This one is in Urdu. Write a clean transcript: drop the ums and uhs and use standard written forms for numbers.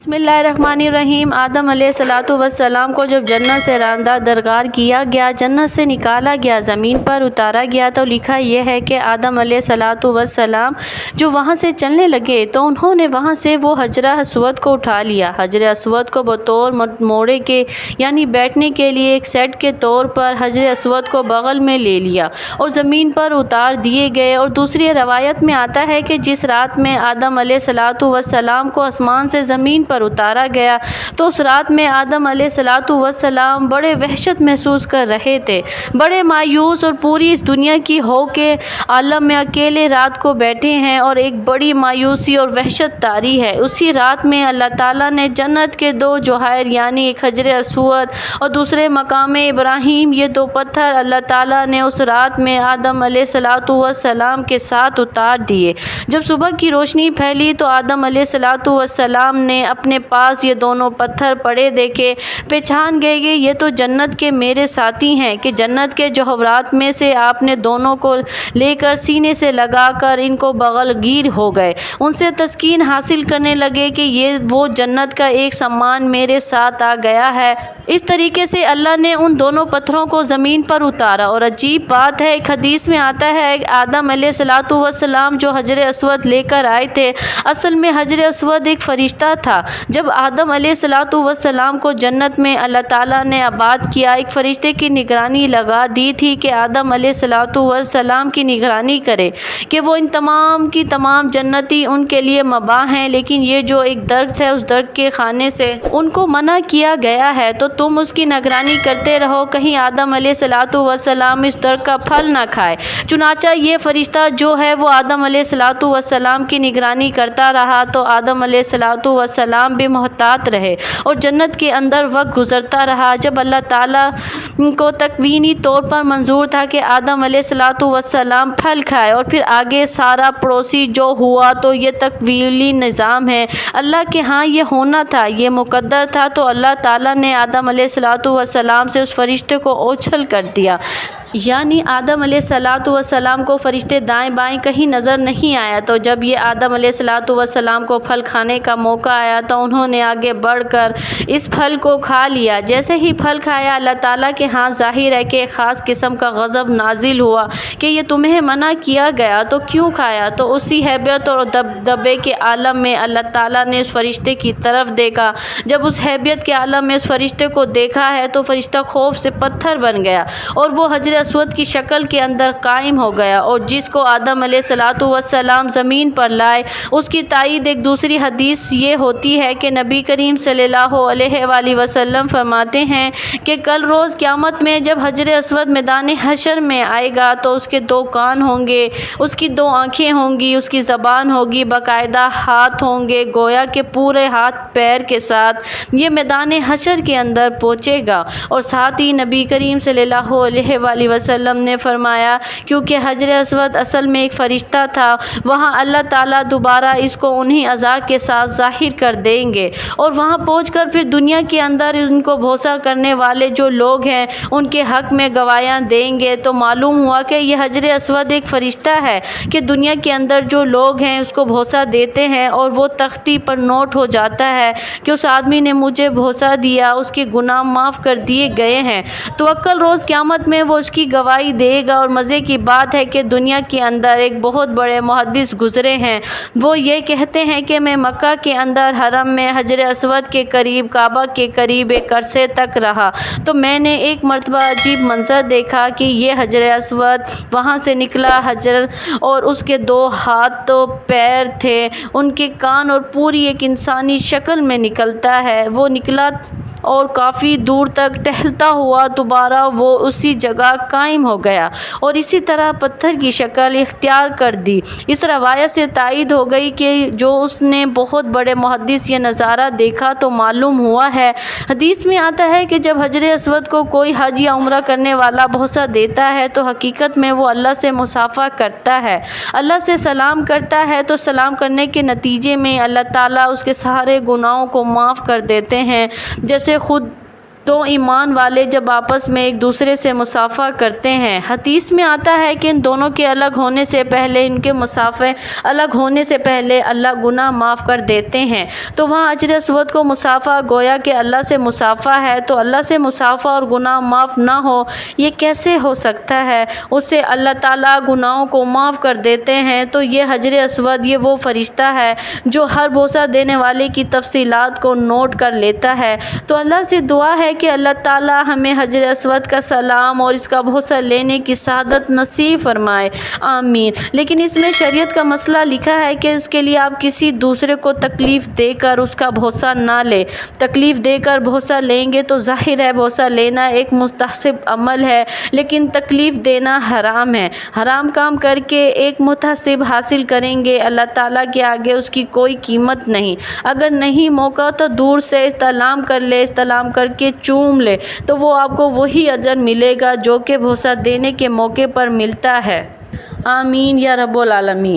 بسم اللہ الرحمن الرحیم۔ آدم علیہ السلام کو جب جنت سے راندہ درگار کیا گیا، جنت سے نکالا گیا، زمین پر اتارا گیا، تو لکھا یہ ہے کہ آدم علیہ السلام جو وہاں سے چلنے لگے تو انہوں نے وہاں سے وہ حجر اسود کو اٹھا لیا۔ حجر اسود کو بطور موڑے کے یعنی بیٹھنے کے لیے ایک سیٹ کے طور پر حجر اسود کو بغل میں لے لیا اور زمین پر اتار دیے گئے۔ اور دوسری روایت میں آتا ہے کہ جس رات میں آدم علیہ السلام کو آسمان سے زمین پر اتارا گیا تو اس رات میں آدم علیہ السلام بڑے وحشت محسوس کر رہے تھے، بڑے مایوس، اور پوری اس دنیا کی ہو کے عالم میں اکیلے رات کو بیٹھے ہیں اور ایک بڑی مایوسی اور وحشت طاری ہے۔ اسی رات میں اللہ تعالیٰ نے جنت کے دو جوہر یعنی ایک حجر اسود اور دوسرے مقام ابراہیم، یہ دو پتھر اللہ تعالیٰ نے اس رات میں آدم علیہ السلام کے ساتھ اتار دیے۔ جب صبح کی روشنی پھیلی تو آدم علیہ السلام نے اپنے پاس یہ دونوں پتھر پڑے دیکھے، پہچان گئے کہ یہ تو جنت کے میرے ساتھی ہیں، کہ جنت کے جوہرات میں سے آپ نے دونوں کو لے کر سینے سے لگا کر ان کو بغل گیر ہو گئے۔ ان سے تسکین حاصل کرنے لگے کہ یہ وہ جنت کا ایک سامان میرے ساتھ آ گیا ہے۔ اس طریقے سے اللہ نے ان دونوں پتھروں کو زمین پر اتارا۔ اور عجیب بات ہے، ایک حدیث میں آتا ہے آدم علیہ السلام جو حجر اسود لے کر آئے تھے، اصل میں حجر اسود ایک فرشتہ تھا۔ جب آدم علیہ السلام کو جنت میں اللہ تعالیٰ نے آباد کیا، ایک فرشتے کی نگرانی لگا دی تھی کہ آدم علیہ السلام کی نگرانی کرے کہ وہ ان تمام کی تمام جنتی ان کے لیے مباح ہیں، لیکن یہ جو ایک درخت ہے اس درخت کے کھانے سے ان کو منع کیا گیا ہے، تو تم اس کی نگرانی کرتے رہو، کہیں آدم علیہ السلام اس درخت کا پھل نہ کھائے۔ چنانچہ یہ فرشتہ جو ہے وہ آدم علیہ السلام کی نگرانی کرتا رہا، تو آدم علیہ السلام بھی محتاط رہے اور جنت کے اندر وقت گزرتا رہا۔ جب اللہ تعالیٰ کو تکوینی طور پر منظور تھا کہ آدم علیہ السلام پھل کھائے اور پھر آگے سارا پڑوسی جو ہوا، تو یہ تکوینی نظام ہے، اللہ کے ہاں یہ ہونا تھا، یہ مقدر تھا، تو اللہ تعالیٰ نے آدم علیہ السلام سے اس فرشتے کو اوچھل کر دیا۔ یعنی آدم علیہ السلام کو فرشتے دائیں بائیں کہیں نظر نہیں آیا، تو جب یہ آدم علیہ السلام کو پھل کھانے کا موقع آیا تو انہوں نے آگے بڑھ کر اس پھل کو کھا لیا۔ جیسے ہی پھل کھایا، اللہ تعالیٰ کے ہاں ظاہر ہے کہ ایک خاص قسم کا غضب نازل ہوا کہ یہ تمہیں منع کیا گیا تو کیوں کھایا؟ تو اسی ہیبت اور دبدبے کے عالم میں اللہ تعالیٰ نے اس فرشتے کی طرف دیکھا۔ جب اس ہیبت کے عالم میں اس فرشتے کو دیکھا ہے تو فرشتہ خوف سے پتھر بن گیا اور وہ حجر اسود کی شکل کے اندر قائم ہو گیا، اور جس کو آدم علیہ السلام زمین پر لائے، اس کی تائید ایک دوسری حدیث یہ ہوتی ہے کہ نبی کریم صلی اللہ علیہ وآلہ وسلم فرماتے ہیں کہ کل روز قیامت میں جب حجر اسود میدان حشر میں آئے گا تو اس کے دو کان ہوں گے، اس کی دو آنکھیں ہوں گی، اس کی زبان ہوگی، باقاعدہ ہاتھ ہوں گے، گویا کہ پورے ہاتھ پیر کے ساتھ یہ میدان حشر کے اندر پہنچے گا۔ اور ساتھ ہی نبی کریم صلی اللہ علیہ وآلہ وسلم نے فرمایا کیونکہ حجر اسود اصل میں ایک فرشتہ تھا، وہاں اللہ تعالیٰ دوبارہ اس کو انہی اعضاء کے ساتھ ظاہر کر دیں گے، اور وہاں پہنچ کر پھر دنیا کے اندر ان کو بھوسا کرنے والے جو لوگ ہیں ان کے حق میں گواہیاں دیں گے۔ تو معلوم ہوا کہ یہ حجر اسود ایک فرشتہ ہے کہ دنیا کے اندر جو لوگ ہیں اس کو بھوسا دیتے ہیں، اور وہ تختی پر نوٹ ہو جاتا ہے کہ اس آدمی نے مجھے بھوسا دیا، اس کے گناہ معاف کر دیے گئے ہیں۔ تو کل روز قیامت میں وہ اس کی گواہی دے گا۔ اور مزے کی بات ہے کہ دنیا کے اندر ایک بہت بڑے محدث گزرے ہیں، وہ یہ کہتے ہیں کہ میں مکہ کے اندر حرم میں حجر اسود کے قریب، کعبہ کے قریب ایک عرصے تک رہا، تو میں نے ایک مرتبہ عجیب منظر دیکھا کہ یہ حجر اسود وہاں سے نکلا، حجر، اور اس کے دو ہاتھ تو پیر تھے، ان کے کان، اور پوری ایک انسانی شکل میں نکلتا ہے، وہ نکلا اور کافی دور تک ٹہلتا ہوا دوبارہ وہ اسی جگہ قائم ہو گیا اور اسی طرح پتھر کی شکل اختیار کر دی۔ اس روایت سے تائید ہو گئی کہ جو اس نے بہت بڑے محدث یہ نظارہ دیکھا تو معلوم ہوا ہے۔ حدیث میں آتا ہے کہ جب حجر اسود کو کوئی حج یا عمرہ کرنے والا بھوسا دیتا ہے تو حقیقت میں وہ اللہ سے مصافحہ کرتا ہے، اللہ سے سلام کرتا ہے، تو سلام کرنے کے نتیجے میں اللہ تعالیٰ اس کے سارے گناہوں کو معاف کر دیتے ہیں، جیسے خود دو ایمان والے جب آپس میں ایک دوسرے سے مصافحہ کرتے ہیں، حدیث میں آتا ہے کہ ان دونوں کے الگ ہونے سے پہلے، ان کے مصافحے الگ ہونے سے پہلے اللہ گناہ معاف کر دیتے ہیں۔ تو وہاں حجر اسود کو مصافحہ گویا کہ اللہ سے مصافحہ ہے، تو اللہ سے مصافحہ اور گناہ معاف نہ ہو، یہ کیسے ہو سکتا ہے؟ اس سے اللہ تعالیٰ گناہوں کو معاف کر دیتے ہیں۔ تو یہ حجر اسود، یہ وہ فرشتہ ہے جو ہر بوسہ دینے والے کی تفصیلات کو نوٹ کر لیتا ہے۔ تو اللہ سے دعا ہے کہ اللہ تعالیٰ ہمیں حجر اسود کا سلام اور اس کا بوسہ لینے کی سعادت نصیب فرمائے، آمین۔ لیکن اس میں شریعت کا مسئلہ لکھا ہے کہ اس کے لیے آپ کسی دوسرے کو تکلیف دے کر اس کا بوسہ نہ لیں۔ تکلیف دے کر بوسہ لیں گے تو ظاہر ہے بوسہ لینا ایک مستحب عمل ہے، لیکن تکلیف دینا حرام ہے۔ حرام کام کر کے ایک مستحب حاصل کریں گے، اللہ تعالیٰ کے آگے اس کی کوئی قیمت نہیں۔ اگر نہیں موقع تو دور سے استلام کر لے، استلام کر کے چوم لے، تو وہ آپ کو وہی اجر ملے گا جو کہ بوسہ دینے کے موقع پر ملتا ہے، آمین یا رب العالمین۔